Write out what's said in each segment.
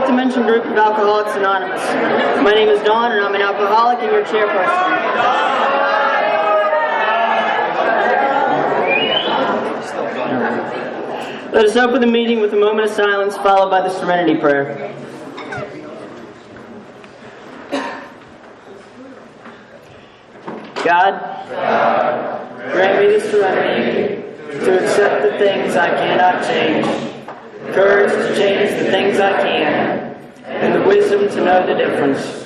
fourth dimension group of Alcoholics Anonymous. My name is Dawn, and I'm an alcoholic and your chairperson. Let us open the meeting with a moment of silence, followed by the Serenity Prayer. God, grant me the serenity to accept the things I cannot change, courage to change the things I can, and the wisdom to know the difference.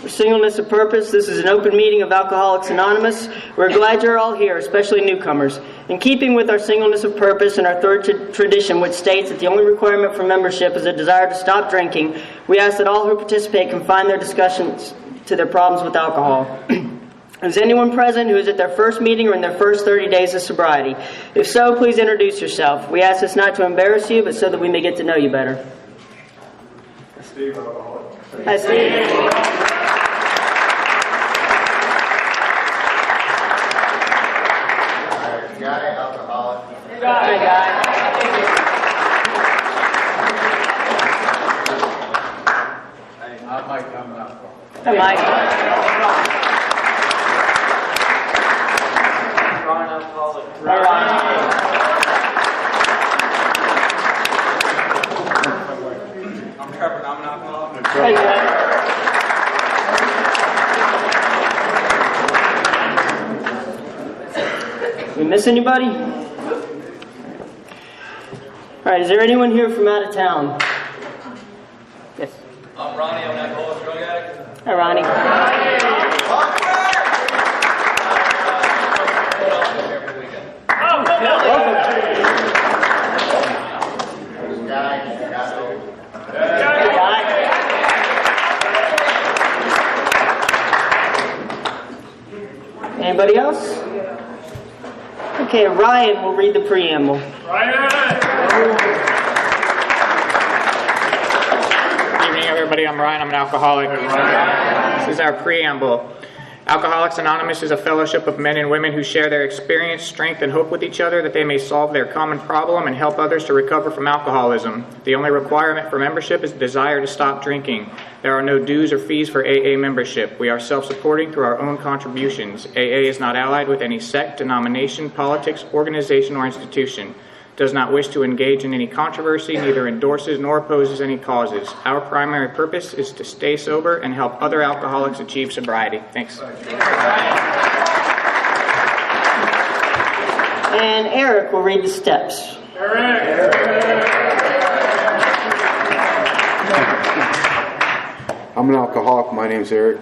For singleness of purpose, this is an open meeting of Alcoholics Anonymous. We're glad you're all here, especially newcomers. In keeping with our singleness of purpose and our third tradition, which states that the only requirement for membership is a desire to stop drinking, we ask that all who participate confine their discussions to their problems with alcohol. Is anyone present who is at their first meeting or in their first 30 days of sobriety? If so, please introduce yourself. We ask this not to embarrass you, but so that we may get to know you better. Steve, alcoholic. Hi, Steve. Guy, alcoholic. Hi, Guy. I'm Mike, I'm an alcoholic. Hi, Mike. Ron, alcoholic. Hi, Ron. I'm Trevor, I'm an alcoholic. Hi, Trevor. We miss anybody? All right, is there anyone here from out of town? Yes. I'm Ronnie, I'm an alcoholic drug addict. Hi, Ronnie. Anybody else? Okay, Ryan will read the preamble. Good evening, everybody. I'm Ryan. I'm an alcoholic. This is our preamble. Alcoholics Anonymous is a fellowship of men and women who share their experience, strength, and hope with each other that they may solve their common problem and help others to recover from alcoholism. The only requirement for membership is the desire to stop drinking. There are no dues or fees for AA membership. We are self-supporting through our own contributions. AA is not allied with any sect, denomination, politics, organization, or institution. Does not wish to engage in any controversy, neither endorses nor opposes any causes. Our primary purpose is to stay sober and help other alcoholics achieve sobriety. Thanks. And Eric will read the steps. I'm an alcoholic. My name's Eric.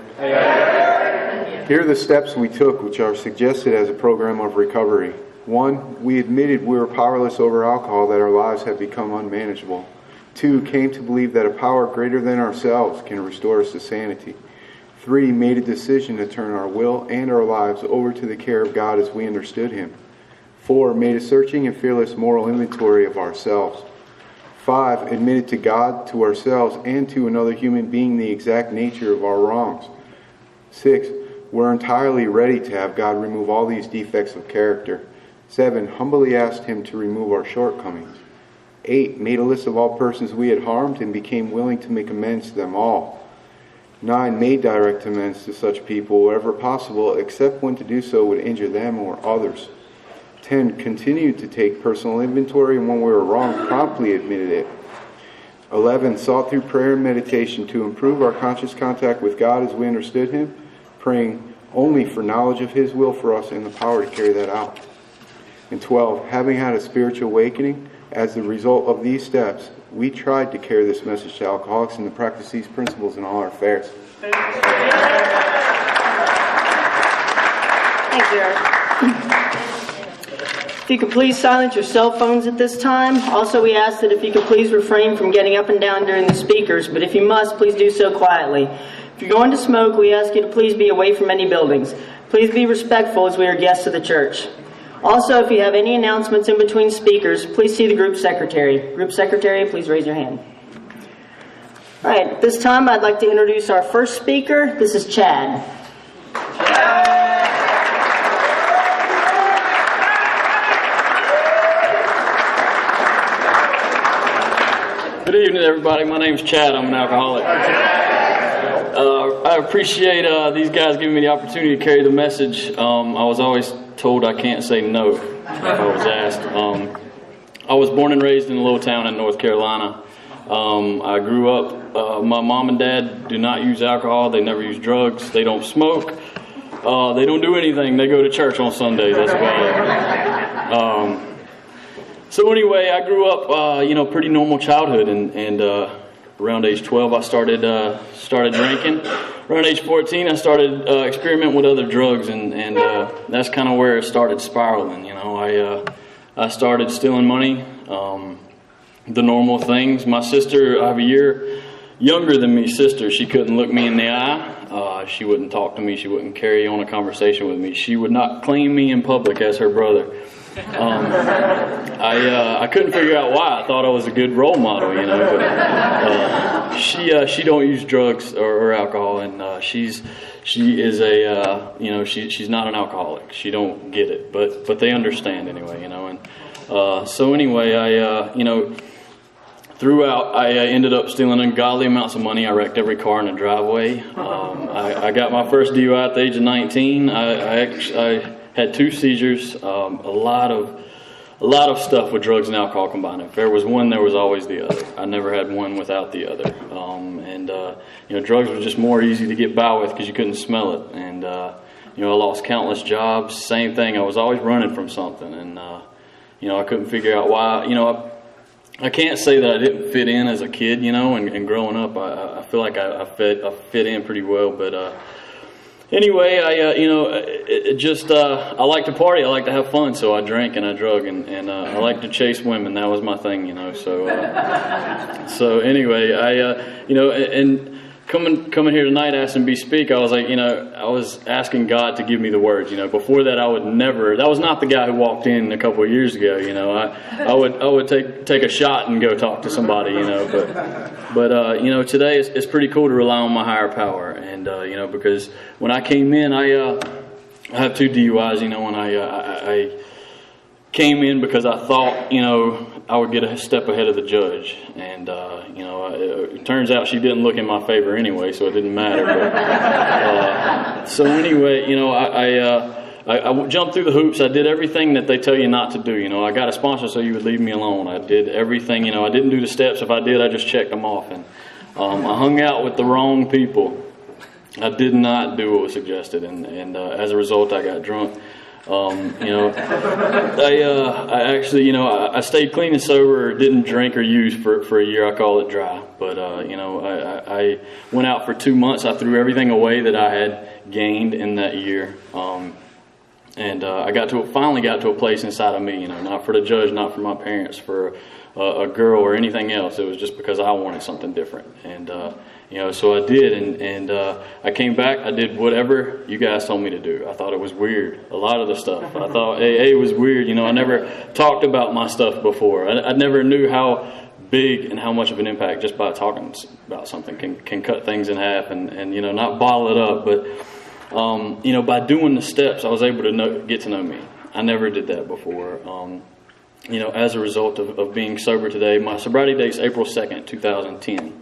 Here are the steps we took, which are suggested as a program of recovery. 1, we admitted we were powerless over alcohol, that our lives had become unmanageable. 2, came to believe that a power greater than ourselves can restore us to sanity. 3, made a decision to turn our will and our lives over to the care of God as we understood Him. 4, made a searching and fearless moral inventory of ourselves. 5, admitted to God, to ourselves, and to another human being the exact nature of our wrongs. 6, we're entirely ready to have God remove all these defects of character. 7, humbly asked Him to remove our shortcomings. 8, made a list of all persons we had harmed and became willing to make amends to them all. 9, made direct amends to such people wherever possible, except when to do so would injure them or others. 10, continued to take personal inventory, and when we were wrong, promptly admitted it. 11, sought through prayer and meditation to improve our conscious contact with God as we understood Him, praying only for knowledge of His will for us and the power to carry that out. And 12, having had a spiritual awakening, as the result of these steps, we tried to carry this message to alcoholics and to practice these principles in all our affairs. Thanks, Eric. If you could please silence your cell phones at this time. Also, we ask that if you could please refrain from getting up and down during the speakers, but if you must, please do so quietly. If you're going to smoke, we ask you to please be away from any buildings. Please be respectful as we are guests of the church. Also, if you have any announcements in between speakers, please see the group secretary. Group secretary, please raise your hand. All right, at this time, I'd like to introduce our first speaker. This is Chad. Good evening, everybody. My name's Chad. I'm an alcoholic. I appreciate these guys giving me the opportunity to carry the message. I was always told I can't say no if I was asked. I was born and raised in a little town in North Carolina. I grew up, my mom and dad do not use alcohol. They never use drugs. They don't smoke. They don't do anything. They go to church on Sundays. That's about it. So anyway, I grew up, pretty normal childhood, and around age 12, I started drinking. Around age 14, I started experimenting with other drugs, and that's kind of where it started spiraling. I started stealing money, the normal things. My sister, I have a year younger than me, sister. She couldn't look me in the eye. She wouldn't talk to me. She wouldn't carry on a conversation with me. She would not claim me in public as her brother. I couldn't figure out why. I thought I was a good role model, but she don't use drugs or alcohol, and she's not an alcoholic. She don't get it, but they understand anyway, and so anyway, throughout, I ended up stealing ungodly amounts of money. I wrecked every car in the driveway. I got my first DUI at the age of 19. I had 2 seizures, a lot of stuff with drugs and alcohol combined. If there was one, there was always the other. I never had one without the other. Drugs were just more easy to get by with because you couldn't smell it. And I lost countless jobs. Same thing. I was always running from something, and I couldn't figure out why. I can't say that I didn't fit in as a kid, and growing up, I feel like I fit in pretty well, but. Anyway, I like to party. I like to have fun, so I drank and I drug, and I like to chase women. That was my thing, So anyway, and coming here tonight, asking me to speak, I was like, I was asking God to give me the words. Before that, I would never. That was not the guy who walked in a couple of years ago. I would take a shot and go talk to somebody. But today it's pretty cool to rely on my higher power, and because when I came in, I have 2 DUIs. And I came in because I thought I would get a step ahead of the judge, and it turns out she didn't look in my favor anyway, so it didn't matter. But, so anyway, I jumped through the hoops. I did everything that they tell you not to do. I got a sponsor so you would leave me alone. I did everything. I didn't do the steps. If I did, I just checked them off. And I hung out with the wrong people. I did not do what was suggested, and as a result, I got drunk. I actually, I stayed clean and sober, didn't drink or use for a year. I call it dry. But, I went out for 2 months. I threw everything away that I had gained in that year. And I finally got to a place inside of me, not for the judge, not for my parents, for a girl or anything else. It was just because I wanted something different. And, so I did. And I came back. I did whatever you guys told me to do. I thought it was weird, a lot of the stuff. I thought AA was weird. I never talked about my stuff before. I never knew how big and how much of an impact just by talking about something can cut things in half and not bottle it up. But, by doing the steps, I was able to get to know me. I never did that before. As a result of being sober today, my sobriety date's April 2nd, 2010.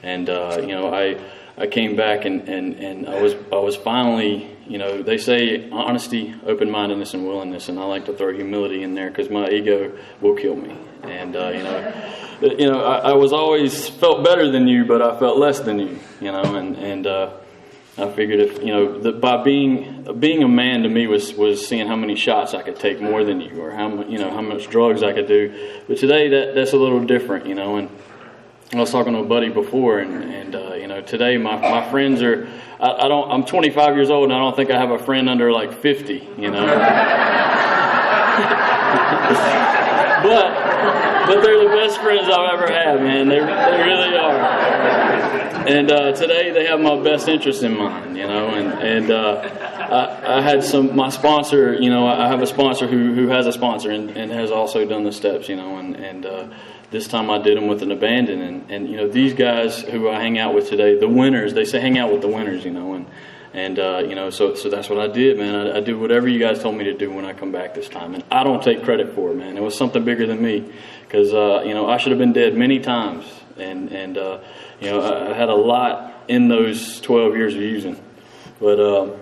And, I came back and I was finally, they say honesty, open-mindedness, and willingness. And I like to throw humility in there because my ego will kill me. And, I was always felt better than you, but I felt less than you, and I figured if that by being a man to me was seeing how many shots I could take more than you, or how much drugs I could do. But today that's a little different, And I was talking to a buddy before, and today my friends are. I'm 25 years old, and I don't think I have a friend under like 50, But they're the best friends I've ever had, man. They really are. And today they have my best interest in mind, I had my sponsor, I have a sponsor who has a sponsor and has also done the steps, and this time I did them with an abandon. And these guys who I hang out with today, the winners, they say hang out with the winners, so that's what I did, man. I did whatever you guys told me to do when I come back this time. And I don't take credit for it, man. It was something bigger than me. because I should have been dead many times, and I had a lot in those 12 years of using. But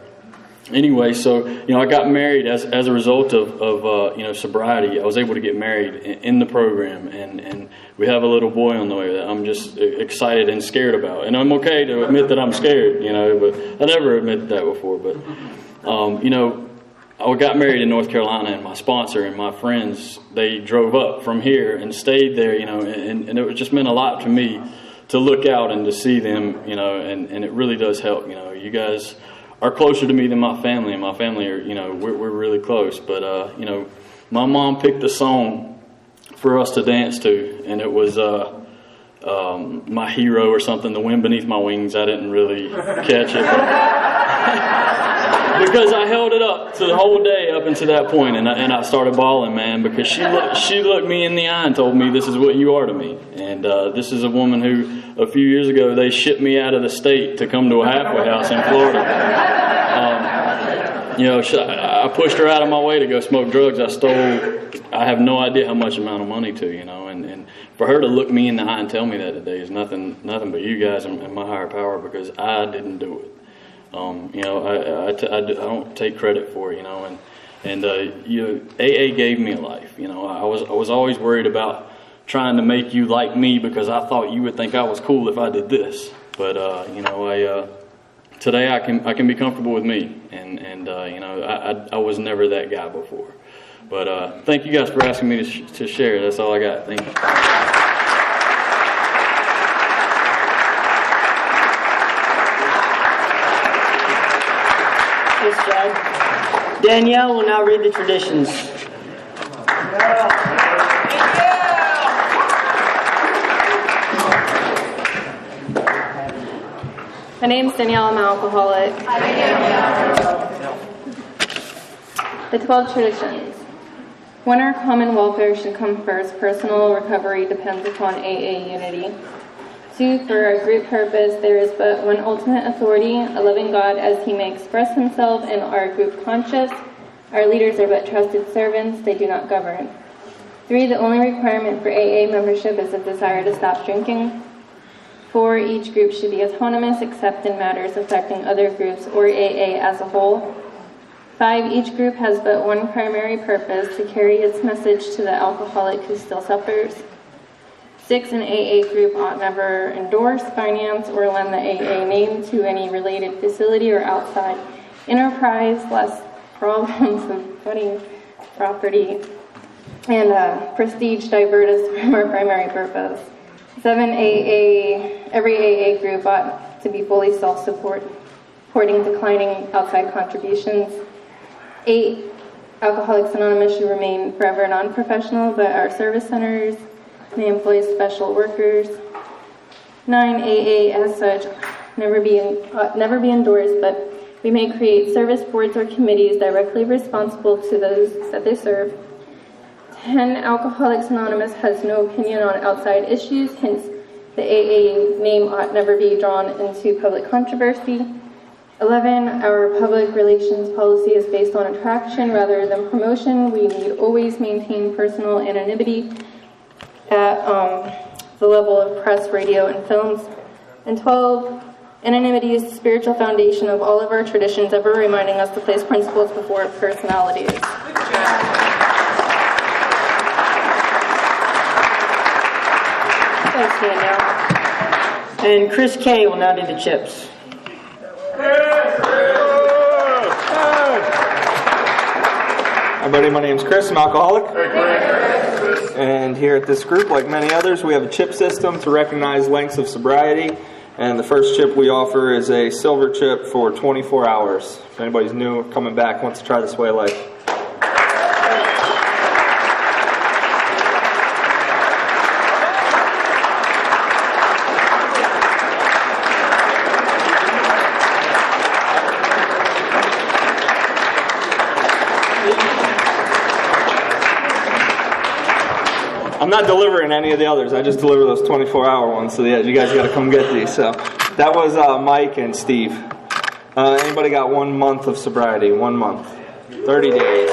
anyway, so I got married as a result of sobriety. I was able to get married in the program, and we have a little boy on the way that I'm just excited and scared about. And I'm okay to admit that I'm scared, but I never admitted that before. But I got married in North Carolina, and my sponsor and my friends, they drove up from here and stayed there, and it just meant a lot to me to look out and to see them, and it really does help. You guys are closer to me than my family, and my family are, we're really close. But, my mom picked a song for us to dance to, and it was My Hero or something, The Wind Beneath My Wings. I didn't really catch it. Because I held it up to the whole day up until that point, and I started bawling, man, because she looked me in the eye and told me, this is what you are to me. And this is a woman who, a few years ago, they shipped me out of the state to come to a halfway house in Florida. I pushed her out of my way to go smoke drugs. I have no idea how much amount of money to, and for her to look me in the eye and tell me that today is nothing but you guys and my higher power, because I didn't do it. I don't take credit for it, and AA gave me a life. I was always worried about trying to make you like me, because I thought you would think I was cool if I did this. But today I can be comfortable with me, and I was never that guy before. But thank you guys for asking me to share. That's all I got. Thank you. Thanks, Chad. Danielle will now read the traditions. My name's Danielle. I'm an alcoholic. The 12 traditions. 1, our common welfare should come first. Personal recovery depends upon AA unity. 2, for our group purpose, there is but one ultimate authority, a loving God, as he may express himself in our group conscience. Our leaders are but trusted servants, they do not govern. 3, the only requirement for AA membership is a desire to stop drinking. 4, each group should be autonomous except in matters affecting other groups or AA as a whole. 5, each group has but one primary purpose, to carry its message to the alcoholic who still suffers. 6, an AA group ought never endorse, finance, or lend the AA name to any related facility or outside enterprise, lest problems of money, property, and prestige divert us from our primary purpose. 7, every AA group ought to be fully self-supporting, declining outside contributions. 8, Alcoholics Anonymous should remain forever non-professional, but our service centers may employ special workers. 9, AA as such never be endorsed, but we may create service boards or committees directly responsible to those that they serve. 10, Alcoholics Anonymous has no opinion on outside issues, hence the AA name ought never be drawn into public controversy. 11, our public relations policy is based on attraction rather than promotion. We need always maintain personal anonymity at the level of press, radio, and films. And 12, anonymity is the spiritual foundation of all of our traditions, ever reminding us to place principles before personalities. Thanks, Danielle. And Chris K. will now do the chips. Hi, buddy. My name's Chris. I'm an alcoholic. And here at this group, like many others, we have a chip system to recognize lengths of sobriety. And the first chip we offer is a silver chip for 24 hours. If anybody's new, coming back, wants to try this way of life. I'm not delivering any of the others. I just deliver those 24-hour ones. So yeah, you guys got to come get these. So that was Mike and Steve. Anybody got 1 month of sobriety? 1 month, 30 days.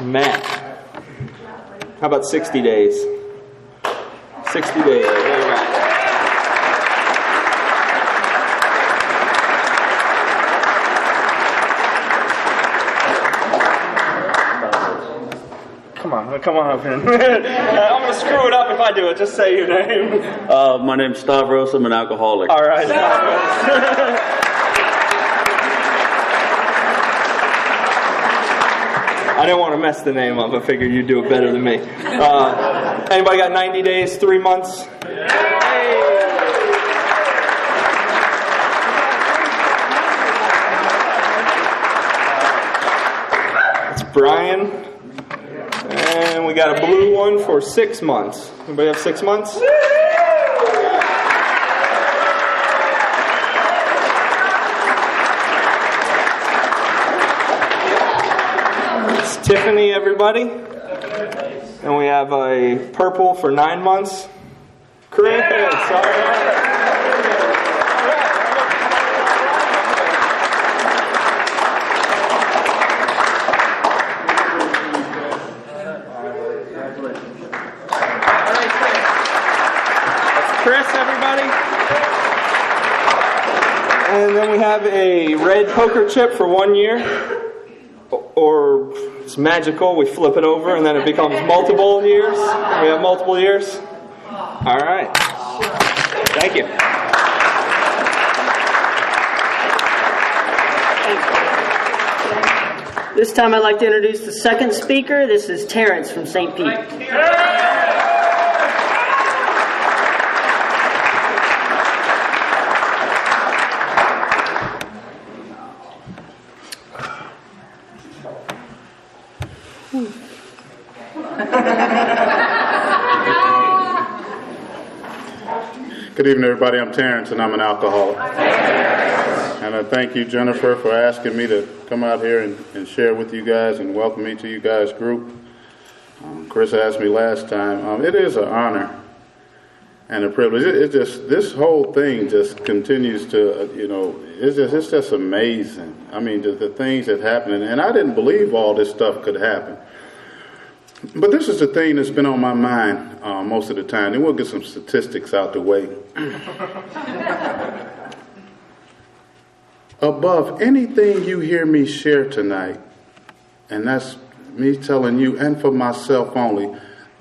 Matt. How about 60 days? 60 days. There you go. Come on up here. I'm going to screw it up if I do it. Just say your name. My name's Stavros. I'm an alcoholic. All right. I didn't want to mess the name up. I figured you'd do it better than me. Anybody got 90 days, 3 months? It's Brian. And we got a blue one for 6 months. Anybody have 6 months? It's Tiffany, everybody. And we have a purple for 9 months. Chris, sorry. Chris, everybody. And then we have a red poker chip for 1 year. Or it's magical. We flip it over and then it becomes multiple years. We have multiple years. All right. Thank you. This time I'd like to introduce the second speaker. This is Terrance from St. Pete. Good evening, everybody. I'm Terrence, and I'm an alcoholic. And I thank you, Jennifer, for asking me to come out here and share with you guys and welcome me to you guys' group. Chris asked me last time. It is an honor and a privilege. It just, this whole thing just continues to, it's just amazing. I mean, the things that happen, and I didn't believe all this stuff could happen. But this is the thing that's been on my mind most of the time. Then we'll get some statistics out the way. Above anything you hear me share tonight, and that's me telling you and for myself only,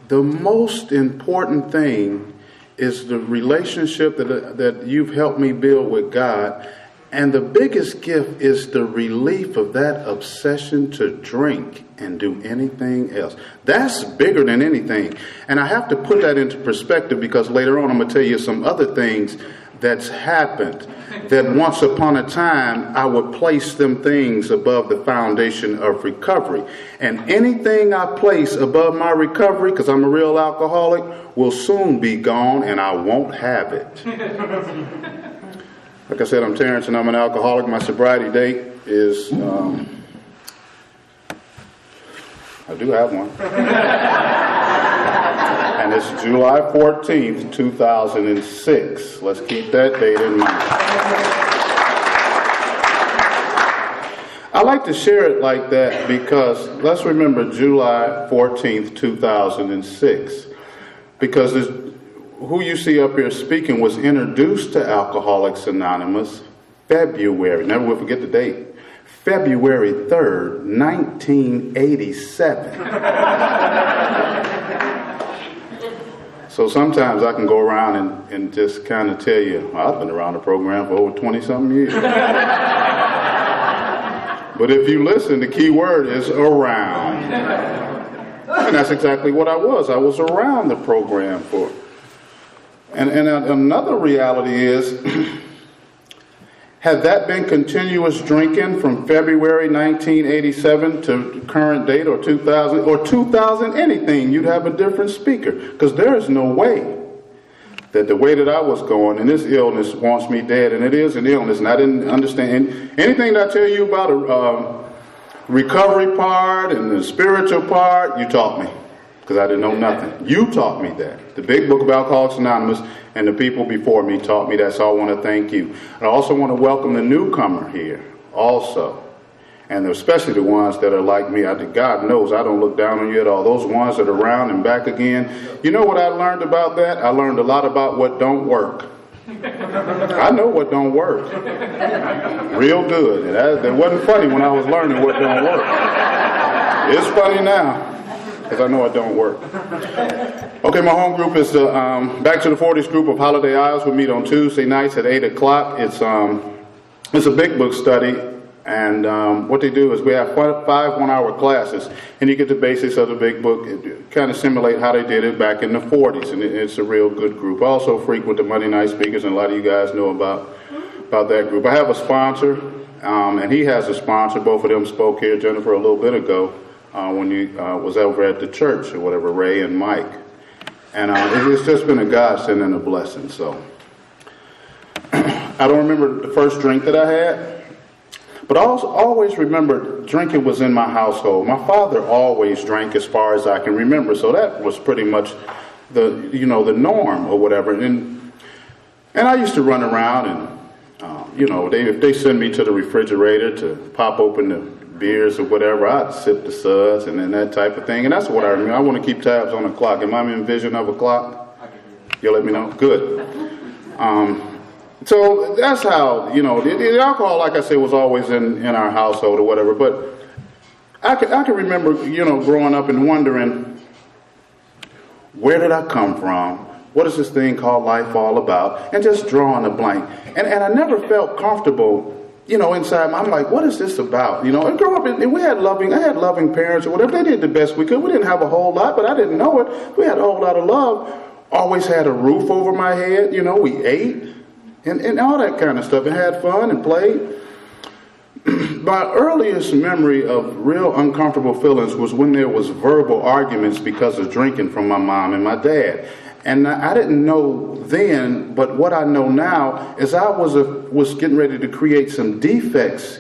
the most important thing is the relationship that you've helped me build with God. And the biggest gift is the relief of that obsession to drink and do anything else. That's bigger than anything. And I have to put that into perspective because later on I'm going to tell you some other things that's happened that once upon a time I would place them things above the foundation of recovery. And anything I place above my recovery, because I'm a real alcoholic, will soon be gone and I won't have it. Like I said, I'm Terrence and I'm an alcoholic. My sobriety date is, I do have one. And it's July 14th, 2006. Let's keep that date in mind. I like to share it like that because let's remember July 14th, 2006. Because who you see up here speaking was introduced to Alcoholics Anonymous February, never will forget the date, February 3rd, 1987. So sometimes I can go around and just kind of tell you, well, I've been around the program for over 20-something years. But if you listen, the key word is around. And that's exactly what I was. I was around the program for. And another reality is, had that been continuous drinking from February 1987 to current date or 2000 anything, you'd have a different speaker. Because there is no way that the way that I was going, and this illness wants me dead, and it is an illness, and I didn't understand anything that I tell you about a recovery part and the spiritual part, you taught me. Because I didn't know nothing. You taught me that. The big book of Alcoholics Anonymous and the people before me taught me that, so I want to thank you. I also want to welcome the newcomer here also. And especially the ones that are like me. God knows I don't look down on you at all. Those ones that are around and back again. You know what I learned about that? I learned a lot about what don't work. I know what don't work. Real good. And it wasn't funny when I was learning what don't work. It's funny now, because I know it don't work. Okay, my home group is the Back to the 40s group of Holiday Isles. We meet on Tuesday nights at 8 o'clock. It's a big book study. And what they do is we have 5 one-hour classes, and you get the basics of the big book, kind of simulate how they did it back in the 40s, and it's a real good group. I also frequent the Monday night speakers, and a lot of you guys know about that group. I have a sponsor, and he has a sponsor. Both of them spoke here, Jennifer, a little bit ago when he was over at the church or whatever, Ray and Mike. And it's just been a godsend and a blessing. So I don't remember the first drink that I had. But I always remember drinking was in my household. My father always drank as far as I can remember, so that was pretty much the norm or whatever. And I used to run around and if they send me to the refrigerator to pop open the beers or whatever, I'd sip the suds and then that type of thing. And that's what I remember. I want to keep tabs on the clock. Am I in vision of a clock? You'll let me know. Good. So that's how, the alcohol, like I said, was always in our household or whatever. But I can remember, growing up and wondering, where did I come from? What is this thing called life all about? And just drawing a blank. And I never felt comfortable, inside. I'm like, what is this about? And growing up, and I had loving parents or whatever. They did the best we could. We didn't have a whole lot, but I didn't know it. We had a whole lot of love. Always had a roof over my head. We ate. And all that kind of stuff, and had fun and played. My earliest memory of real uncomfortable feelings was when there was verbal arguments because of drinking from my mom and my dad. And I didn't know then, but what I know now is I was getting ready to create some defects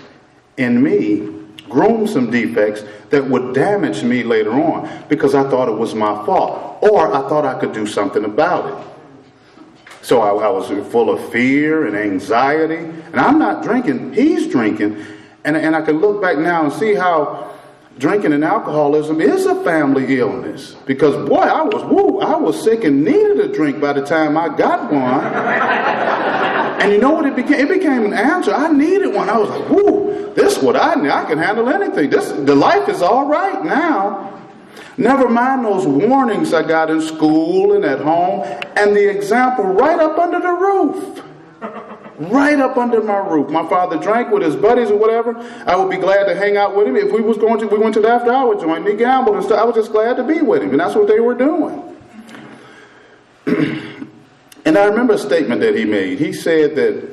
in me, groom some defects that would damage me later on because I thought it was my fault, or I thought I could do something about it. So I was full of fear and anxiety. And I'm not drinking, he's drinking. And I can look back now and see how drinking and alcoholism is a family illness. Because, boy, I was sick and needed a drink by the time I got one. And you know what it became? It became an answer. I needed one. I was like, whoo, this is what I need. I can handle anything. The life is all right now. Never mind those warnings I got in school and at home, and the example right up under the roof. Right up under my roof. My father drank with his buddies or whatever. I would be glad to hang out with him. If we went to the after hour joint, he gambled and stuff. I was just glad to be with him, and that's what they were doing. And I remember a statement that he made. He said that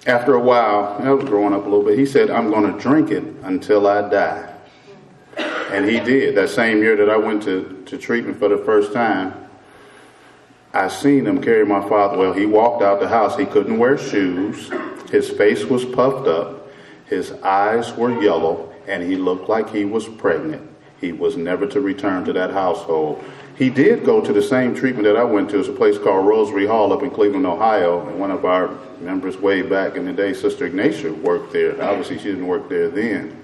after a while, I was growing up a little bit, he said, I'm going to drink it until I die. And he did. That same year that I went to treatment for the first time, I seen him carry my father. Well, he walked out the house. He couldn't wear shoes. His face was puffed up. His eyes were yellow, and he looked like he was pregnant. He was never to return to that household. He did go to the same treatment that I went to. It's a place called Rosary Hall up in Cleveland, Ohio. And one of our members way back in the day, Sister Ignatia, worked there. Obviously, she didn't work there then.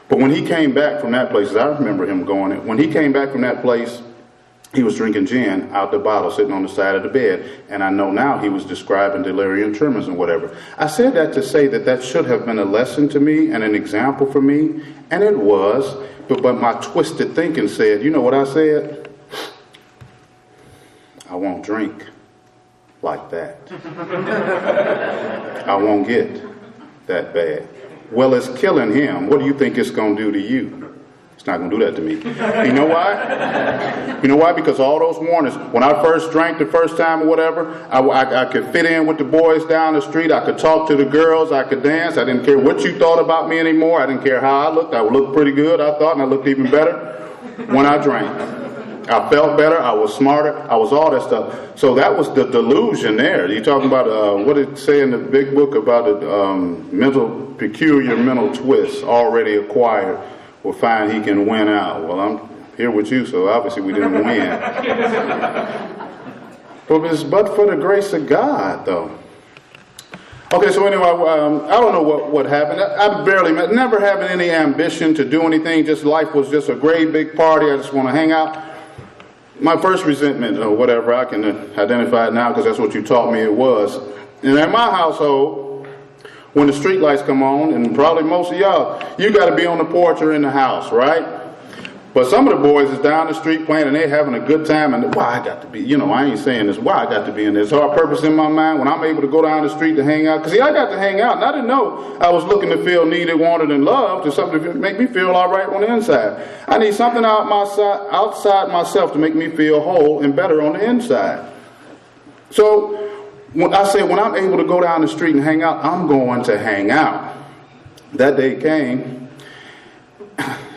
But when he came back from that place, I remember him going in. When he came back from that place, he was drinking gin out the bottle, sitting on the side of the bed. And I know now he was describing delirium tremens and whatever. I said that to say that should have been a lesson to me and an example for me. And it was. But my twisted thinking said, you know what I said? I won't drink like that. I won't get that bad. Well, it's killing him. What do you think it's going to do to you? It's not going to do that to me. You know why? You know why? Because all those warnings. When I first drank the first time or whatever, I could fit in with the boys down the street. I could talk to the girls. I could dance. I didn't care what you thought about me anymore. I didn't care how I looked. I looked pretty good, I thought, and I looked even better when I drank. I felt better. I was smarter. I was all that stuff. So that was the delusion there. You're talking about what did it say in the big book about it? Peculiar mental twists already acquired will find he can win out. Well, I'm here with you, so obviously we didn't win. But for the grace of God, though. Okay, so anyway, I don't know what happened. I never having any ambition to do anything. Just life was just a great big party. I just want to hang out. My first resentment or whatever, I can identify it now because that's what you taught me it was. And in my household, when the street lights come on, and probably most of y'all, you got to be on the porch or in the house, right? But some of the boys is down the street playing and they're having a good time, and why I got to be, I ain't saying this, why I got to be in this. So our purpose in my mind when I'm able to go down the street to hang out, because I got to hang out, and I didn't know I was looking to feel needed, wanted, and loved, or something to make me feel all right on the inside. I need something outside myself to make me feel whole and better on the inside. So when I said when I'm able to go down the street and hang out, I'm going to hang out. That day came.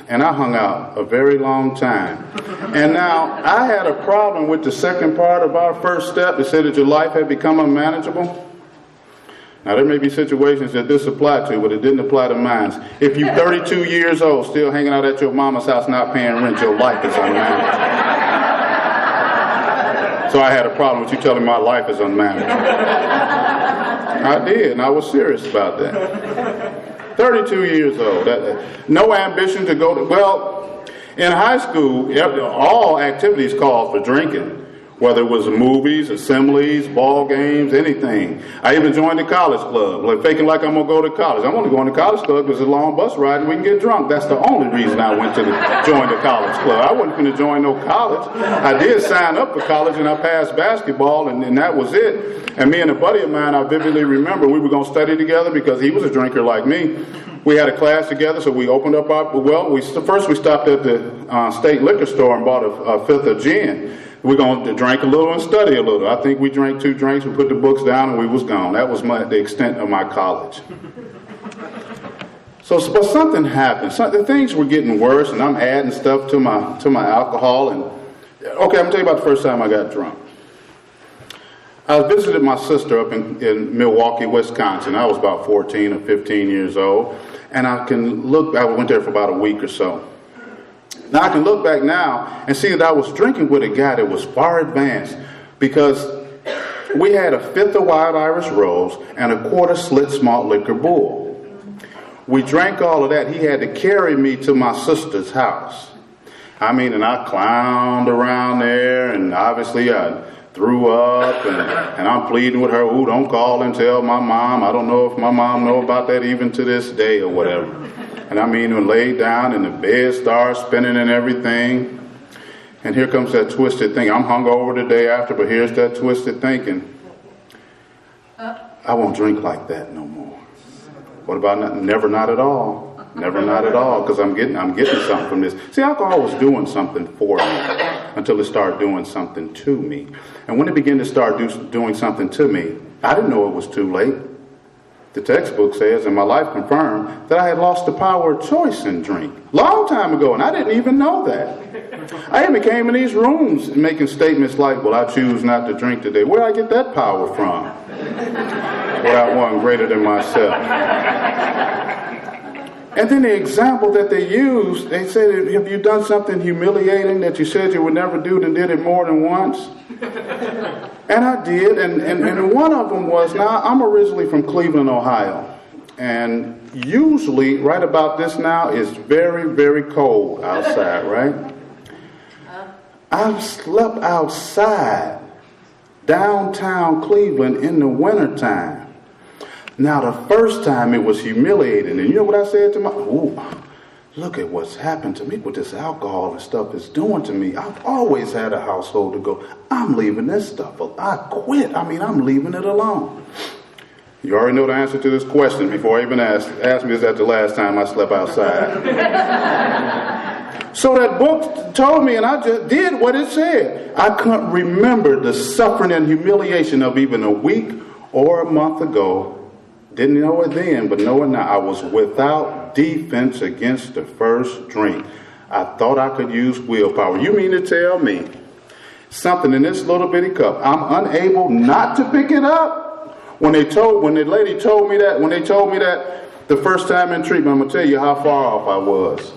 And I hung out a very long time. And now, I had a problem with the second part of our first step. It said that your life had become unmanageable. Now, there may be situations that this applied to, but it didn't apply to mine. If you're 32 years old, still hanging out at your mama's house, not paying rent, your life is unmanageable. So I had a problem with you telling me my life is unmanageable. I did, and I was serious about that. 32 years old. No ambition to go to, in high school, all activities called for drinking. Whether it was movies, assemblies, ball games, anything. I even joined the college club, faking like I'm going to go to college. I'm only going to college club because it's a long bus ride and we can get drunk. That's the only reason I went to join the college club. I wasn't going to join no college. I did sign up for college and I passed basketball and that was it. And me and a buddy of mine, I vividly remember, we were going to study together because he was a drinker like me. We had a class together, so we opened up first we stopped at the state liquor store and bought a fifth of gin. We're going to drink a little and study a little. I think we drank 2 drinks, we put the books down, and we was gone. That was the extent of my college. But something happened. The things were getting worse, and I'm adding stuff to my alcohol. And okay, I'm going to tell you about the first time I got drunk. I visited my sister up in Milwaukee, Wisconsin. I was about 14 or 15 years old. And I went there for about a week or so. Now I can look back now and see that I was drinking with a guy that was far advanced because we had a fifth of Wild Irish Rose and a quarter Schlitz Malt Liquor Bull. We drank all of that. He had to carry me to my sister's house. And I clowned around there, and obviously I threw up, and I'm pleading with her, "Ooh, don't call and tell my mom." I don't know if my mom know about that even to this day or whatever. And we laid down and the bed started spinning and everything. And here comes that twisted thing. I'm hungover the day after, but here's that twisted thinking. I won't drink like that no more. What about never not at all? Never not at all, because I'm getting something from this. See, alcohol was doing something for me until it started doing something to me. And when it began to start doing something to me, I didn't know it was too late. The textbook says, and my life confirmed, that I had lost the power of choice in drink. Long time ago, and I didn't even know that. I even came in these rooms making statements like, "Well, I choose not to drink today." Where did I get that power from? Without one greater than myself. And then the example that they used, they said, "Have you done something humiliating that you said you would never do and did it more than once?" And I did, and one of them was, now I'm originally from Cleveland, Ohio, and usually right about this now is very, very cold outside, right? I've slept outside downtown Cleveland in the wintertime. Now the first time it was humiliating, and you know what I said to look at what's happened to me with this alcohol and stuff it's doing to me. I've always had a household to go, I'm leaving this stuff. I quit. I'm leaving it alone. You already know the answer to this question before I even asked me, is that the last time I slept outside? So that book told me, and I just did what it said. I couldn't remember the suffering and humiliation of even a week or a month ago. Didn't know it then, but know it now. I was without defense against the first drink. I thought I could use willpower. You mean to tell me something in this little bitty cup, I'm unable not to pick it up? When the lady told me that, the first time in treatment, I'm going to tell you how far off I was.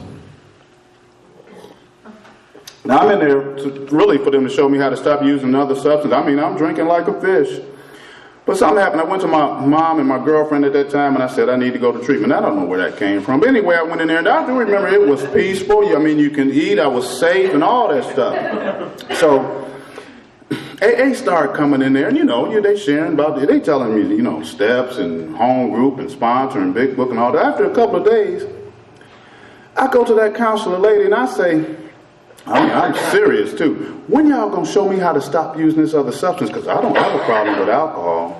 Now I'm in there really for them to show me how to stop using other substances. I'm drinking like a fish. But something happened. I went to my mom and my girlfriend at that time, and I said, I need to go to treatment. I don't know where that came from. But anyway, I went in there, and I do remember it was peaceful. I mean, you can eat. I was safe and all that stuff. So AA started coming in there, and, they sharing about it. They telling me, steps and home group and sponsor and big book and all that. After a couple of days, I go to that counselor lady, and I say, I'm serious too. When y'all gonna show me how to stop using this other substance? Because I don't have a problem with alcohol.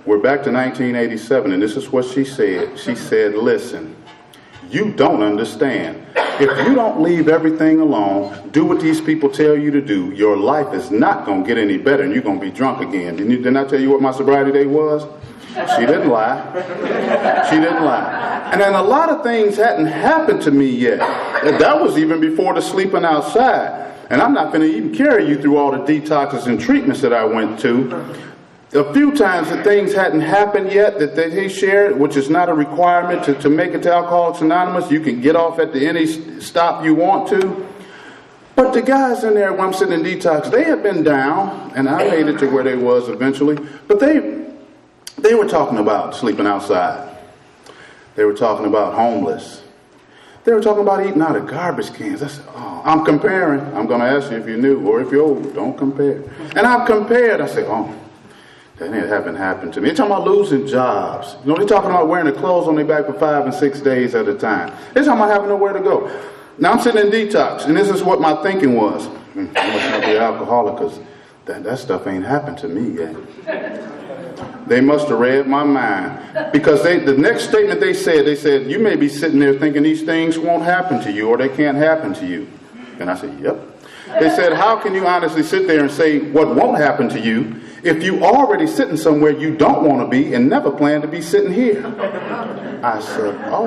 We're back to 1987, and this is what she said. She said, listen, you don't understand. If you don't leave everything alone, do what these people tell you to do, your life is not going to get any better, and you're going to be drunk again. Didn't I tell you what my sobriety date was? She didn't lie. She didn't lie. And then a lot of things hadn't happened to me yet. That was even before the sleeping outside. And I'm not going to even carry you through all the detoxes and treatments that I went to. A few times that things hadn't happened yet that they shared, which is not a requirement to make it to Alcoholics Anonymous. You can get off at any stop you want to. But the guys in there, when I'm sitting in detox, they had been down, and I made it to where they was eventually. But they were talking about sleeping outside. They were talking about homeless. They were talking about eating out of garbage cans. I said, oh, I'm comparing. I'm going to ask you if you're new or if you're old. Don't compare. And I've compared. I said, oh, that haven't happened to me. They're talking about losing jobs. They're talking about wearing the clothes on their back for 5 and 6 days at a time. They're talking about having nowhere to go. Now I'm sitting in detox, and this is what my thinking was. I must not be an alcoholic because that stuff ain't happened to me yet. They must have read my mind. Because the next statement they said, you may be sitting there thinking these things won't happen to you or they can't happen to you. And I said, yep. They said, how can you honestly sit there and say what won't happen to you if you already sitting somewhere you don't want to be and never plan to be sitting here? I said, oh.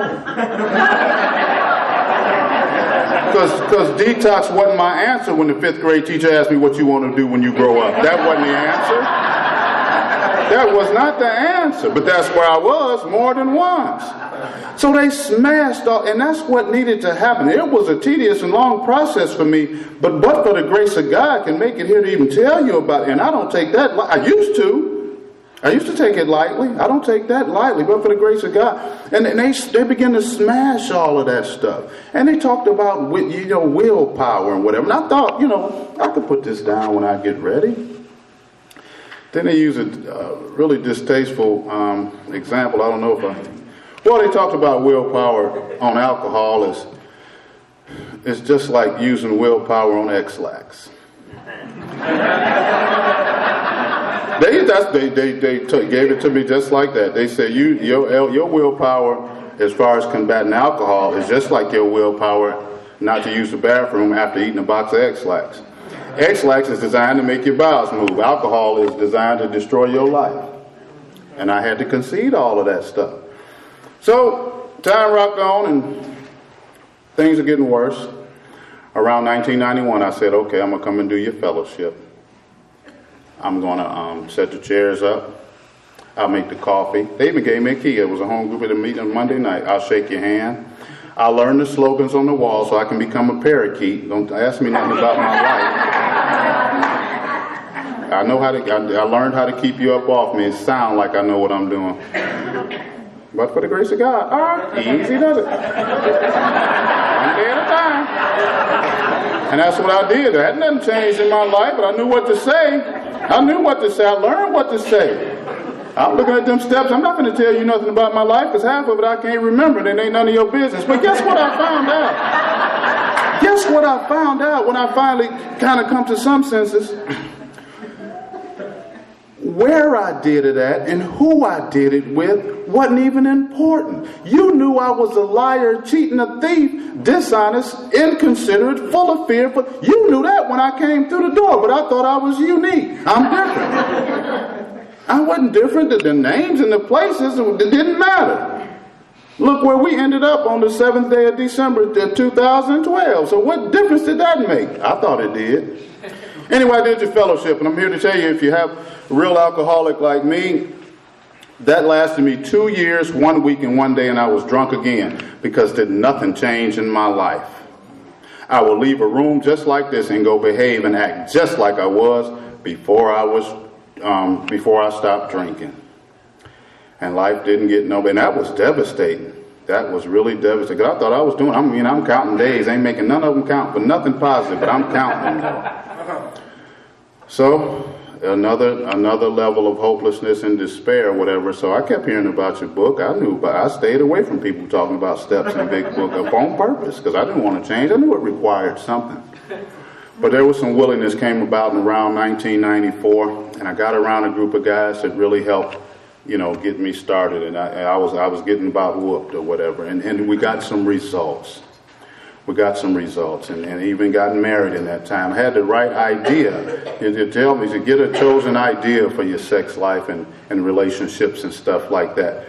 Because detox wasn't my answer when the 5th grade teacher asked me what you want to do when you grow up. That wasn't the answer. That was not the answer, but that's where I was more than once. So they smashed all, and that's what needed to happen. It was a tedious and long process for me, but for the grace of God, I can make it here to even tell you about it. And I don't take that, I used to take it lightly. I don't take that lightly, but for the grace of God. And they began to smash all of that stuff. And they talked about, willpower and whatever. And I thought, I could put this down when I get ready. Then they use a really distasteful example. I don't know they talked about willpower on alcohol it's just like using willpower on X-Lax. They gave it to me just like that. They said your willpower as far as combating alcohol is just like your willpower not to use the bathroom after eating a box of X-Lax. X-Lax is designed to make your bowels move. Alcohol is designed to destroy your life. And I had to concede all of that stuff. So, time rocked on and things are getting worse. Around 1991, I said, okay, I'm going to come and do your fellowship. I'm going to set the chairs up. I'll make the coffee. They even gave me a key. It was a home group at a meeting on Monday night. I'll shake your hand. I'll learn the slogans on the wall so I can become a parakeet. Don't ask me nothing about my life. I learned how to keep you up off me and sound like I know what I'm doing. But for the grace of God, easy does it. One day at a time. And that's what I did. There hadn't nothing changed in my life, but I knew what to say. I learned what to say. I'm looking at them steps. I'm not going to tell you nothing about my life because half of it I can't remember. It ain't none of your business. But guess what I found out? Guess what I found out when I finally kind of come to some senses? Where I did it at and who I did it with wasn't even important. You knew I was a liar, cheating, a thief, dishonest, inconsiderate, full of fear. You knew that when I came through the door, but I thought I was unique. I'm different. I wasn't different. The names and the places, it didn't matter. Look where we ended up on the 7th day of December 2012. So what difference did that make? I thought it did. Anyway, I did your fellowship, and I'm here to tell you, if you have a real alcoholic like me, that lasted me 2 years, 1 week, and 1 day, and I was drunk again because nothing changed in my life. I will leave a room just like this and go behave and act just like I was before I was before I stopped drinking. And life didn't get no better. And that was devastating. That was really devastating. 'Cause I thought I was doing, I'm counting days. Ain't making none of them count for nothing positive, but I'm counting them. So another level of hopelessness and despair, whatever. So I kept hearing about your book. I knew, but I stayed away from people talking about steps in Big Book on purpose because I didn't want to change. I knew it required something. But there was some willingness came about in around 1994, and I got around a group of guys that really helped, get me started. And I was getting about whooped or whatever, and we got some results. And even got married in that time. I had the right idea. It tell me to get a chosen idea for your sex life and relationships and stuff like that.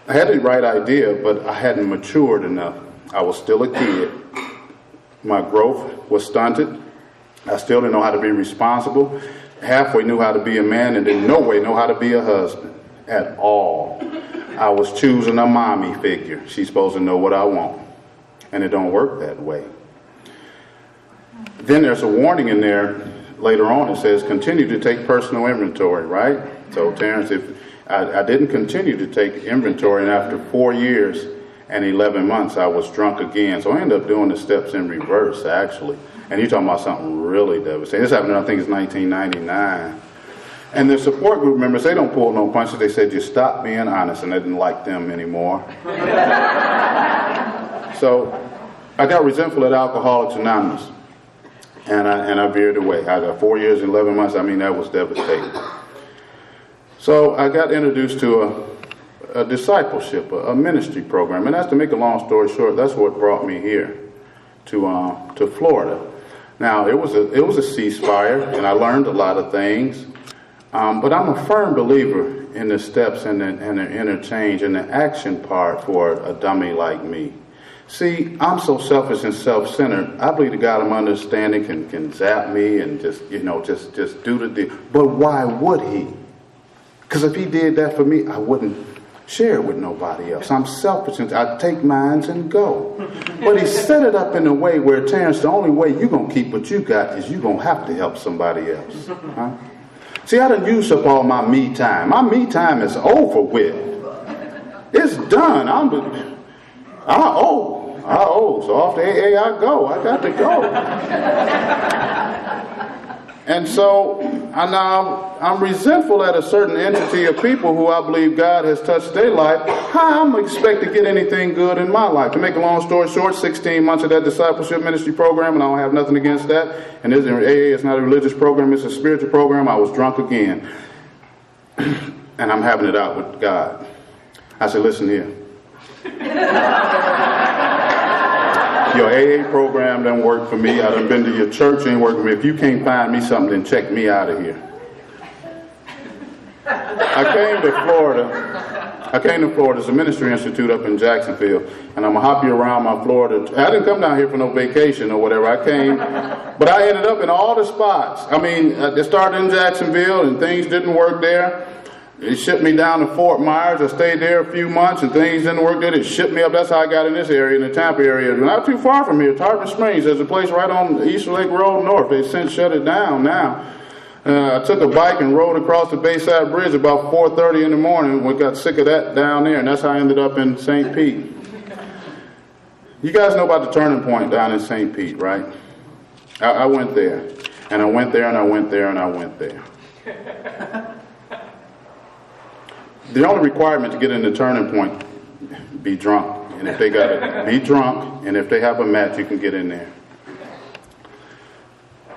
I had the right idea, but I hadn't matured enough. I was still a kid. My growth was stunted. I still didn't know how to be responsible. Halfway knew how to be a man and in no way know how to be a husband at all. I was choosing a mommy figure. She's supposed to know what I want. And it don't work that way. Then there's a warning in there later on. It says, continue to take personal inventory, right? So Terrence, if I didn't continue to take inventory, and after 4 years and 11 months, I was drunk again. So I ended up doing the steps in reverse, actually. And you're talking about something really devastating. This happened, I think it's 1999. And the support group members, they don't pull no punches. They said, just stop being honest, and I didn't like them anymore. So I got resentful at Alcoholics Anonymous, and I veered away. I got 4 years and 11 months. That was devastating. So I got introduced to a discipleship, a ministry program, and that's, to make a long story short, that's what brought me here to Florida. Now it was a ceasefire, and I learned a lot of things, but I'm a firm believer in the steps and the interchange and the action part for a dummy like me. See, I'm so selfish and self-centered. I believe the God I'm understanding can zap me and just do the deal. But why would he? Because if he did that for me, I wouldn't share it with nobody else. I'm selfish and I take mines and go. But he set it up in a way where, Terrence, the only way you're going to keep what you got is you're going to have to help somebody else. Huh? See, I done used up all my me time. My me time is over with. It's done. I owe. So off to AA I go. I got to go. And so I'm resentful at a certain entity of people who I believe God has touched their life. How I'm expect to get anything good in my life? To make a long story short, 16 months of that discipleship ministry program, and I don't have nothing against that. And AA is not a religious program, it's a spiritual program. I was drunk again. And I'm having it out with God. I said, listen here. Your AA program doesn't work for me. I done been to your church, ain't working for me. If you can't find me something, then check me out of here. I came to Florida. It's a ministry institute up in Jacksonville, and I'm going to hop you around my Florida. I didn't come down here for no vacation or whatever. I came, but I ended up in all the spots. It started in Jacksonville, and things didn't work there. It shipped me down to Fort Myers. I stayed there a few months, and things didn't work there. It shipped me up. That's how I got in this area, in the Tampa area. Not too far from here, Tarpon Springs. There's a place right on Easter Lake Road North. They've since shut it down now. I took a bike and rode across the Bayside Bridge about 4:30 in the morning. We got sick of that down there, and that's how I ended up in St. Pete. You guys know about the turning point down in St. Pete, right? I went there, and I went there, and I went there, and I went there. The only requirement to get in the turning point, be drunk. And if they got it, be drunk, and if they have a match, you can get in there.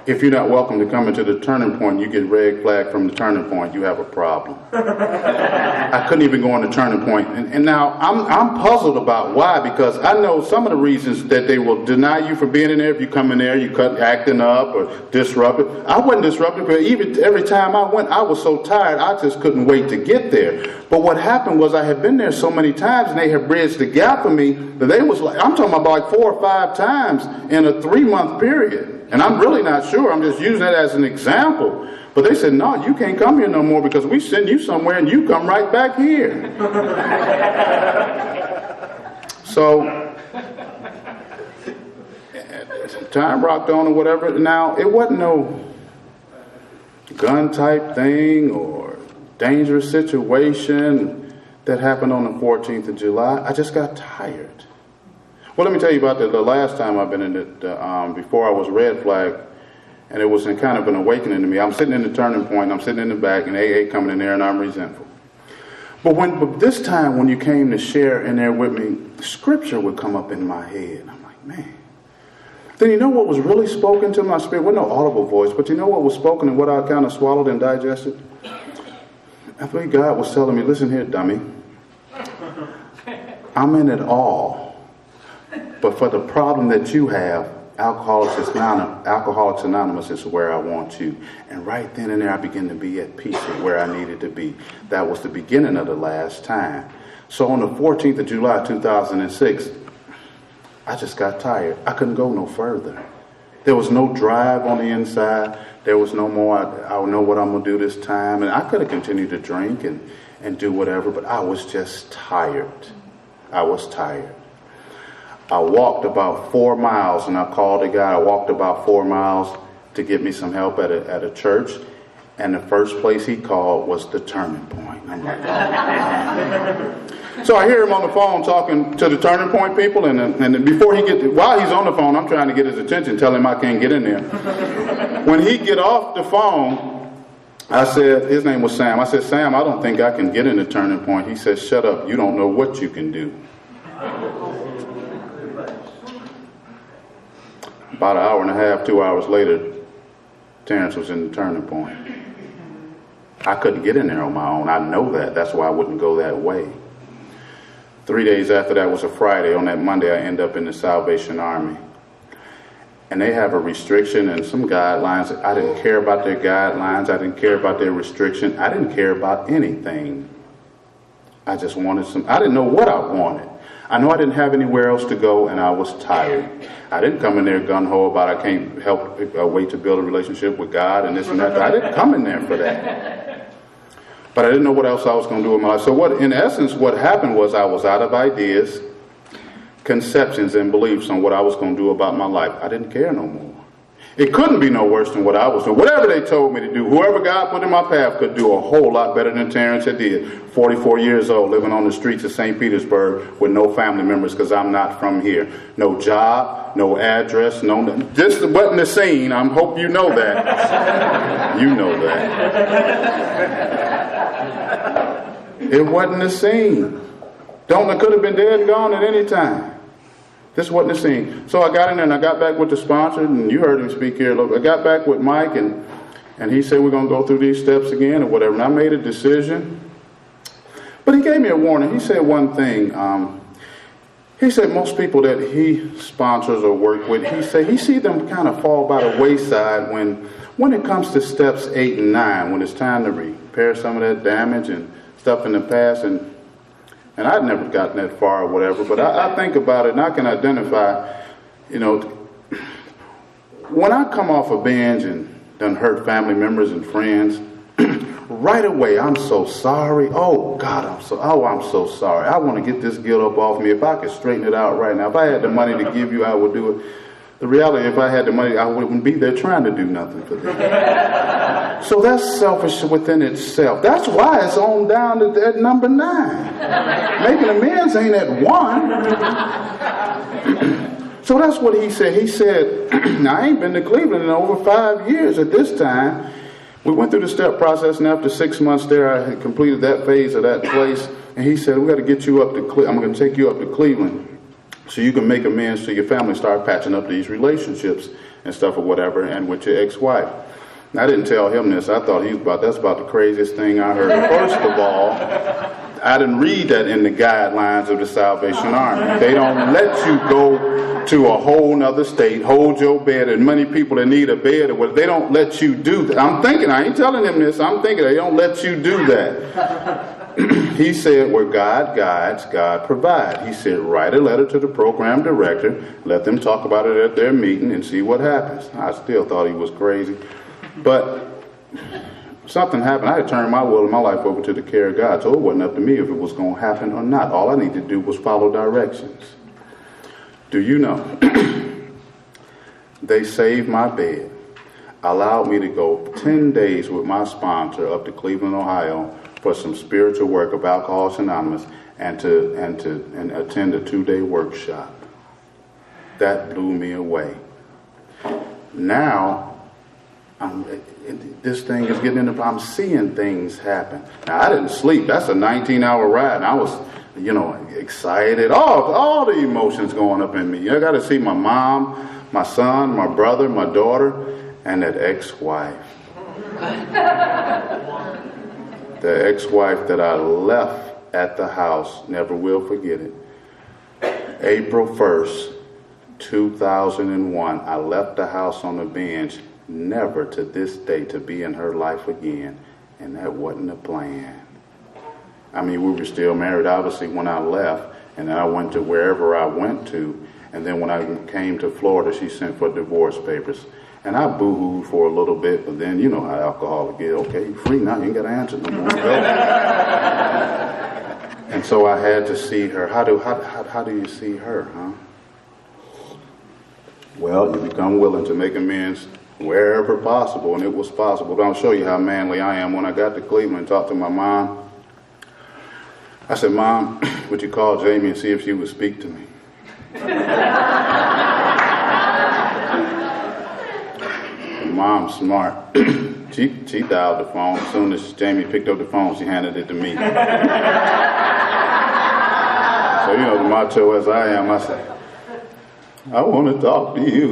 If you're not welcome to come into the turning point, you get red flag from the turning point, you have a problem. I couldn't even go on the turning point. And now I'm puzzled about why, because I know some of the reasons that they will deny you for being in there. If you come in there, you acting up or disrupted. I wasn't disrupted, but even every time I went, I was so tired, I just couldn't wait to get there. But what happened was I had been there so many times, and they had bridged the gap for me, that they was like, I'm talking about like 4 or 5 times in a 3-month period. And I'm really not sure. I'm just using it as an example. But they said, no, you can't come here no more because we send you somewhere and you come right back here. So, time rocked on or whatever. Now, it wasn't no gun type thing or dangerous situation that happened on the 14th of July. I just got tired. Well, let me tell you about the last time I've been in it, before I was red flag, and it was kind of an awakening to me. I'm sitting in the turning point, I'm sitting in the back, and AA coming in there, and I'm resentful. But this time when you came to share in there with me, scripture would come up in my head. I'm like, man. Then you know what was really spoken to my spirit? Well, no audible voice, but you know what was spoken and what I kind of swallowed and digested? I think God was telling me, listen here, dummy. I'm in it all. But for the problem that you have, Alcoholics Anonymous is where I want you. And right then and there, I began to be at peace with where I needed to be. That was the beginning of the last time. So on the 14th of July, 2006, I just got tired. I couldn't go no further. There was no drive on the inside. There was no more, I know what I'm going to do this time. And I could have continued to drink and do whatever, but I was just tired. I was tired. I walked about 4 miles, and I called a guy. I walked about 4 miles to get me some help at a church. And the first place he called was the Turning Point. I'm like, oh. So I hear him on the phone talking to the Turning Point people, and then while he's on the phone, I'm trying to get his attention, tell him I can't get in there. When he get off the phone, I said, his name was Sam. I said, Sam, I don't think I can get in the Turning Point. He said, shut up. You don't know what you can do. About an hour and a half, 2 hours later, Terrance was in the Turning Point. I couldn't get in there on my own. I know that. That's why I wouldn't go that way. 3 days after that was a Friday. On that Monday, I end up in the Salvation Army. And they have a restriction and some guidelines. I didn't care about their guidelines. I didn't care about their restriction. I didn't care about anything. I just wanted I didn't know what I wanted. I know I didn't have anywhere else to go, and I was tired. I didn't come in there gun-ho about I can't wait to build a relationship with God and this and that. I didn't come in there for that. But I didn't know what else I was going to do in my life. So in essence, what happened was I was out of ideas, conceptions, and beliefs on what I was going to do about my life. I didn't care no more. It couldn't be no worse than what I was doing. Whatever they told me to do, whoever God put in my path could do a whole lot better than Terrance had did. 44 years old, living on the streets of St. Petersburg with no family members because I'm not from here. No job, no address, this wasn't the scene. I hope you know that. You know that. It wasn't the scene. It could have been dead and gone at any time. This wasn't the scene. So I got in there and I got back with the sponsor, and you heard him speak here. I got back with Mike, and he said we're going to go through these steps again or whatever. And I made a decision. But he gave me a warning. He said one thing. He said most people that he sponsors or work with, he see them kind of fall by the wayside when it comes to steps 8 and 9, when it's time to repair some of that damage and stuff in the past. And I'd never gotten that far or whatever, but I think about it and I can identify, when I come off a binge and done hurt family members and friends, right away I'm so sorry. Oh God, I'm so sorry. I want to get this guilt up off me. If I could straighten it out right now, if I had the money to give you, I would do it. The reality, if I had the money, I wouldn't be there trying to do nothing for them. So that's selfish within itself. That's why it's on down to that number 9. Making amends ain't at 1. So that's what he said. He said, now I ain't been to Cleveland in over 5 years at this time. We went through the step process, and after 6 months there, I had completed that phase of that place. And he said, we got to get you up to Cleveland. I'm going to take you up to Cleveland so you can make amends to your family, start patching up these relationships and stuff or whatever, and with your ex-wife. And I didn't tell him this. I thought that's about the craziest thing I heard. First of all, I didn't read that in the guidelines of the Salvation Army. They don't let you go to a whole nother state, hold your bed, and many people that need a bed or whatever, they don't let you do that. I ain't telling him this, I'm thinking they don't let you do that. He said, where God guides, God provides. He said, write a letter to the program director, let them talk about it at their meeting and see what happens. I still thought he was crazy. But something happened. I had turned my will and my life over to the care of God, so it wasn't up to me if it was going to happen or not. All I needed to do was follow directions. Do you know? They saved my bed. allowed me to go 10 days with my sponsor up to Cleveland, Ohio for some spiritual work of Alcoholics Anonymous and attend a 2-day workshop. That blew me away. Now, this thing is getting into, I'm seeing things happen. Now, I didn't sleep. That's a 19-hour ride. And I was, excited. All the emotions going up in me. I got to see my mom, my son, my brother, my daughter, and that ex-wife. The ex-wife that I left at the house, never will forget it. April 1st, 2001, I left the house on the bench, never to this day to be in her life again, and that wasn't the plan. I mean, we were still married, obviously, when I left, and then I went to wherever I went to, and then when I came to Florida, she sent for divorce papers. And I boo-hooed for a little bit, but then you know how alcoholic is. Okay, you're free now, you ain't got to answer no more. And so I had to see her. How do you see her, huh? Well, you become willing to make amends wherever possible, and it was possible. But I'll show you how manly I am. When I got to Cleveland and talked to my mom, I said, Mom, would you call Jamie and see if she would speak to me? Mom's smart. She dialed the phone. As soon as Jamie picked up the phone, she handed it to me. So, the macho as I am, I said, I want to talk to you.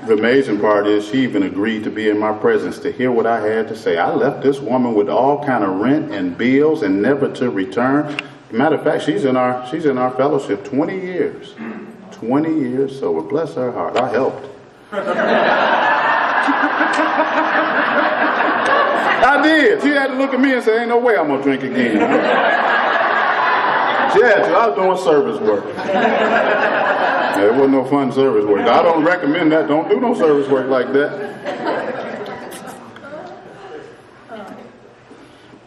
The amazing part is she even agreed to be in my presence to hear what I had to say. I left this woman with all kind of rent and bills and never to return. Matter of fact, she's in our fellowship 20 years. 20 years sober. Bless her heart. I helped. I did. She had to look at me and say, ain't no way I'm going to drink again. She had to. I was doing service work. Yeah, it wasn't no fun service work. I don't recommend that. Don't do no service work like that.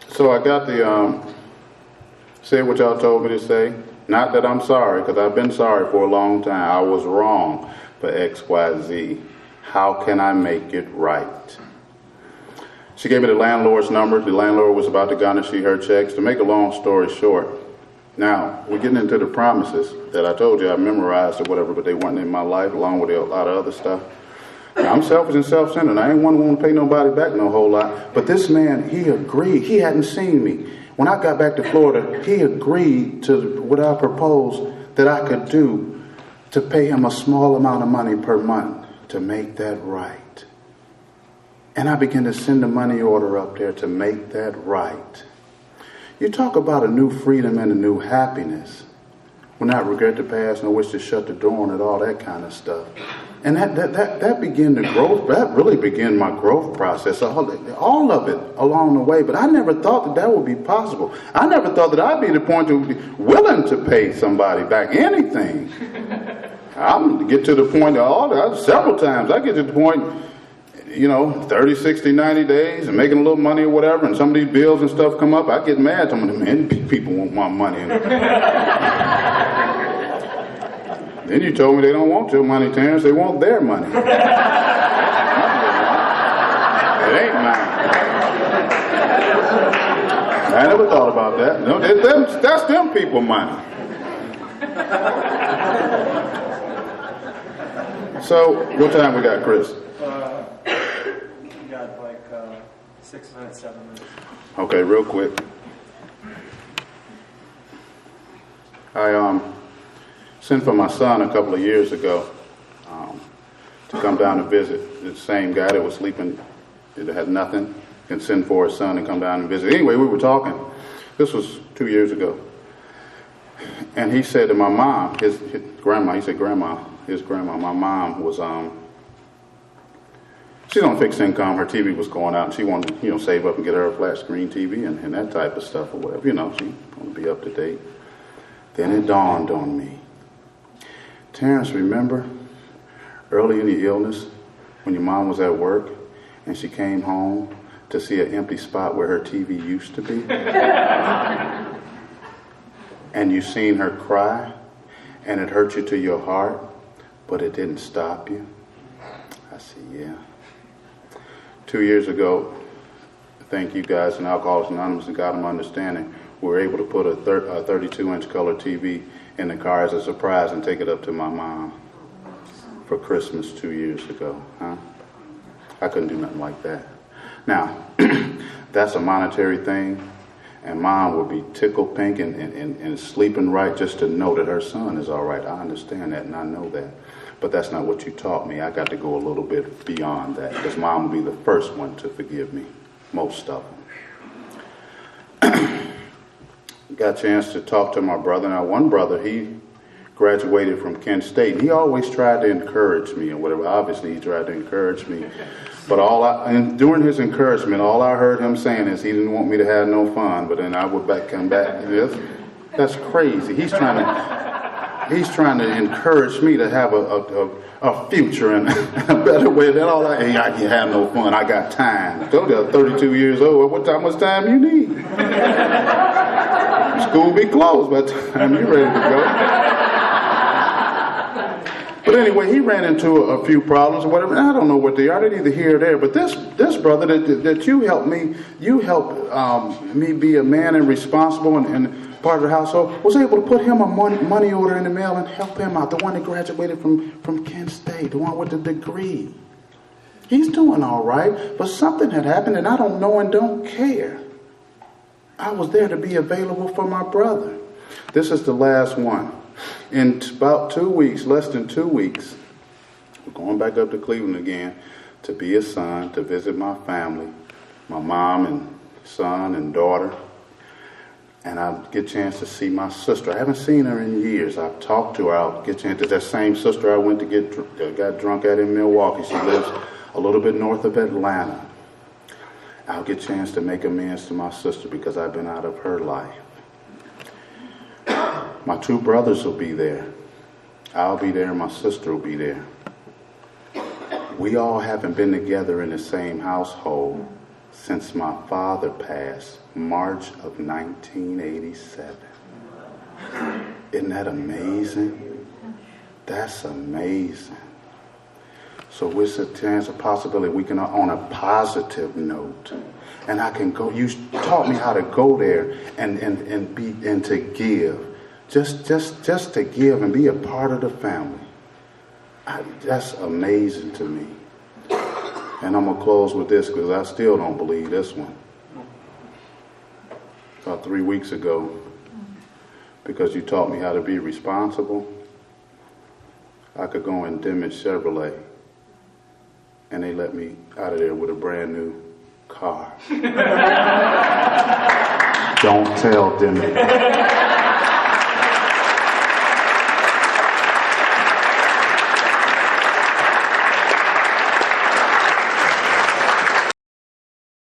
So I got the, say what y'all told me to say. Not that I'm sorry, because I've been sorry for a long time. I was wrong for X, Y, Z. How can I make it right? She gave me the landlord's number. The landlord was about to garnish her checks. To make a long story short, now we're getting into the promises that I told you I memorized or whatever, but they weren't in my life, along with a lot of other stuff. Now, I'm selfish and self-centered. I ain't one who want to pay nobody back no whole lot. But this man, he agreed. He hadn't seen me. When I got back to Florida, he agreed to what I proposed that I could do to pay him a small amount of money per month to make that right. And I began to send a money order up there to make that right. You talk about a new freedom and a new happiness. Will not regret the past, nor wish to shut the door on it, all that kind of stuff. And that began the growth. That really began my growth process. All of it along the way. But I never thought that would be possible. I never thought that I'd be the point to be willing to pay somebody back anything. I'm get to the point several times. I get to the point, 30, 60, 90 days and making a little money or whatever, and some of these bills and stuff come up. I get mad to them, man, people want my money. Then you told me they don't want your money, Terrence. They want their money. It ain't mine. I never thought about that. No, that's them people money. So, what time we got, Chris? We got like 6 minutes, 7 minutes. Okay, real quick. I sent for my son a couple of years ago to come down to visit. The same guy that was sleeping, that had nothing, can send for his son and come down and visit. Anyway, we were talking. This was 2 years ago. And he said to my mom, his grandma, his grandma, my mom was, she's on fixed income. Her TV was going out, and she wanted to, save up and get her a flat screen TV and that type of stuff or whatever. She wanted to be up to date. Then it dawned on me. Terrence, remember early in the illness when your mom was at work and she came home to see an empty spot where her TV used to be? And you seen her cry and it hurt you to your heart? but it didn't stop you. I said, yeah. 2 years ago, thank you guys in Alcoholics Anonymous and Got Them Understanding, we were able to put a 32-inch color TV in the car as a surprise and take it up to my mom for Christmas 2 years ago. Huh? I couldn't do nothing like that. Now, that's a monetary thing, and mom would be tickled pink and sleeping right just to know that her son is all right. I understand that, and I know that. But that's not what you taught me. I got to go a little bit beyond that, because mom will be the first one to forgive me, most of them. Got a chance to talk to my brother. Now, one brother, he graduated from Kent State, and he always tried to encourage me and whatever. Obviously, he tried to encourage me. But and during his encouragement, all I heard him saying is he didn't want me to have no fun. But then I would come back. That's crazy. He's trying to encourage me to have a future and a better way. That all I can have no fun. I got time. I told you I'm 32 years old. How much time you need? School be closed by the time you're ready to go. But anyway, he ran into a few problems or whatever. I don't know what they are. They're neither here or there. But this brother that you helped me, me be a man and responsible and part of the household, was able to put him a money order in the mail and help him out. The one that graduated from Kent State, the one with the degree. He's doing all right, but something had happened and I don't know and don't care. I was there to be available for my brother. This is the last one. In about 2 weeks, less than 2 weeks, we're going back up to Cleveland again to be a son, to visit my family, my mom and son and daughter. And I get a chance to see my sister. I haven't seen her in years. I've talked to her. I'll get a chance to that same sister I went to got drunk at in Milwaukee. She lives a little bit north of Atlanta. I'll get a chance to make amends to my sister because I've been out of her life. My two brothers will be there. I'll be there. My sister will be there. We all haven't been together in the same household since my father passed, March of 1987. Isn't that amazing? That's amazing. So it's a chance, a possibility we can, on a positive note, and I can go. You taught me how to go there and to give. Just to give and be a part of the family. That's amazing to me. And I'm going to close with this because I still don't believe this one. About 3 weeks ago, because you taught me how to be responsible, I could go in Dimmich Chevrolet and they let me out of there with a brand new car. Don't tell Dimmich.